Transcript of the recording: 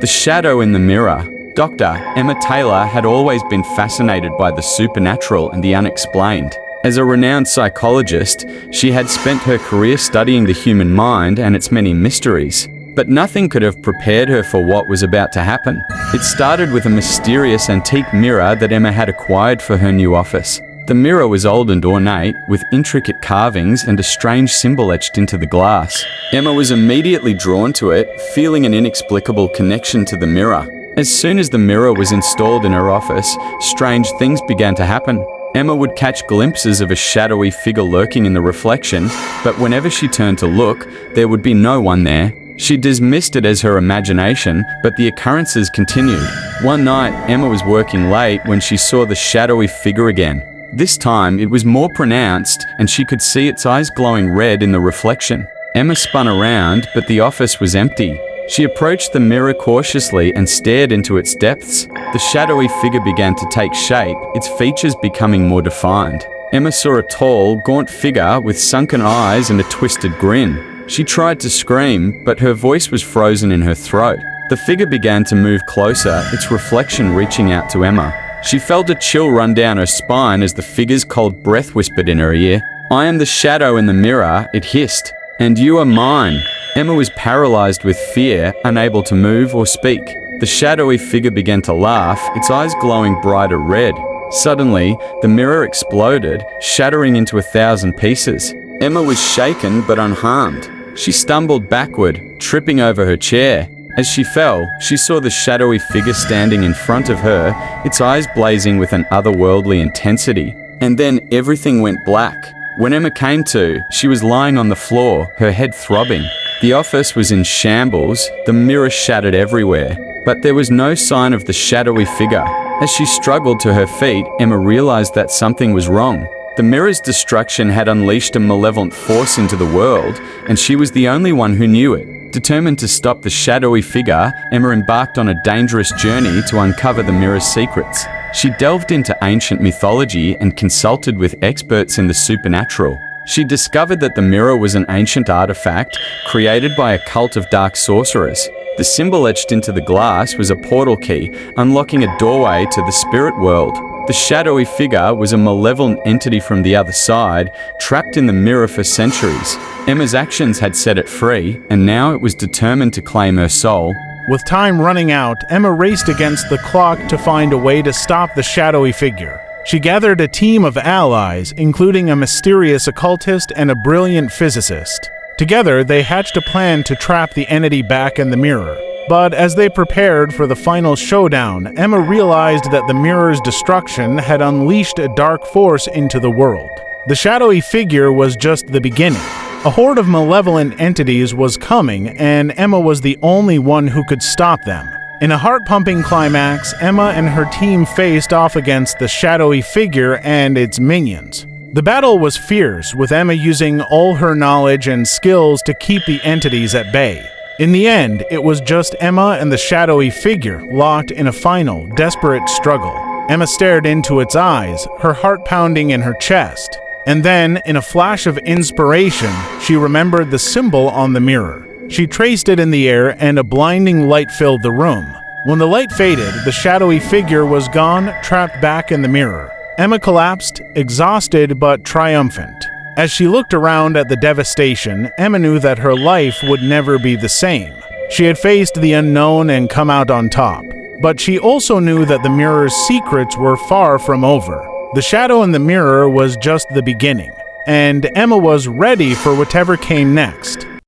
The shadow in the mirror. Dr. Emma Taylor had always been fascinated by the supernatural and the unexplained. As a renowned psychologist, she had spent her career studying the human mind and its many mysteries. But nothing could have prepared her for what was about to happen. It started with a mysterious antique mirror that Emma had acquired for her new office. The mirror was old and ornate, with intricate carvings and a strange symbol etched into the glass. Emma was immediately drawn to it, feeling an inexplicable connection to the mirror. As soon as the mirror was installed in her office, strange things began to happen. Emma would catch glimpses of a shadowy figure lurking in the reflection, but whenever she turned to look, there would be no one there. She dismissed it as her imagination, but the occurrences continued. One night, Emma was working late when she saw the shadowy figure again. This time, it was more pronounced, and she could see its eyes glowing red in the reflection. Emma spun around, but the office was empty. She approached the mirror cautiously and stared into its depths. The shadowy figure began to take shape, its features becoming more defined. Emma saw a tall, gaunt figure with sunken eyes and a twisted grin. She tried to scream, but her voice was frozen in her throat. The figure began to move closer, its reflection reaching out to Emma. She felt a chill run down her spine as the figure's cold breath whispered in her ear. "I am the shadow in the mirror," it hissed, "and you are mine." Emma was paralyzed with fear, unable to move or speak. The shadowy figure began to laugh, its eyes glowing brighter red. Suddenly, the mirror exploded, shattering into 1,000 pieces. Emma was shaken but unharmed. She stumbled backward, tripping over her chair. As she fell, she saw the shadowy figure standing in front of her, its eyes blazing with an otherworldly intensity. And then everything went black. When Emma came to, she was lying on the floor, her head throbbing. The office was in shambles, the mirror shattered everywhere, but there was no sign of the shadowy figure. As she struggled to her feet, Emma realized that something was wrong. The mirror's destruction had unleashed a malevolent force into the world, and she was the only one who knew it. Determined to stop the shadowy figure, Emma embarked on a dangerous journey to uncover the mirror's secrets. She delved into ancient mythology and consulted with experts in the supernatural. She discovered that the mirror was an ancient artifact created by a cult of dark sorcerers. The symbol etched into the glass was a portal key, unlocking a doorway to the spirit world. The shadowy figure was a malevolent entity from the other side, trapped in the mirror for centuries. Emma's actions had set it free, and now it was determined to claim her soul. With time running out, Emma raced against the clock to find a way to stop the shadowy figure. She gathered a team of allies, including a mysterious occultist and a brilliant physicist. Together, they hatched a plan to trap the entity back in the mirror. But as they prepared for the final showdown, Emma realized that the mirror's destruction had unleashed a dark force into the world. The shadowy figure was just the beginning. A horde of malevolent entities was coming, and Emma was the only one who could stop them. In a heart-pumping climax, Emma and her team faced off against the shadowy figure and its minions. The battle was fierce, with Emma using all her knowledge and skills to keep the entities at bay. In the end, it was just Emma and the shadowy figure locked in a final, desperate struggle. Emma stared into its eyes, her heart pounding in her chest. And then, in a flash of inspiration, she remembered the symbol on the mirror. She traced it in the air, and a blinding light filled the room. When the light faded, the shadowy figure was gone, trapped back in the mirror. Emma collapsed, exhausted but triumphant. As she looked around at the devastation, Emma knew that her life would never be the same. She had faced the unknown and come out on top. But she also knew that the mirror's secrets were far from over. The shadow in the mirror was just the beginning, and Emma was ready for whatever came next.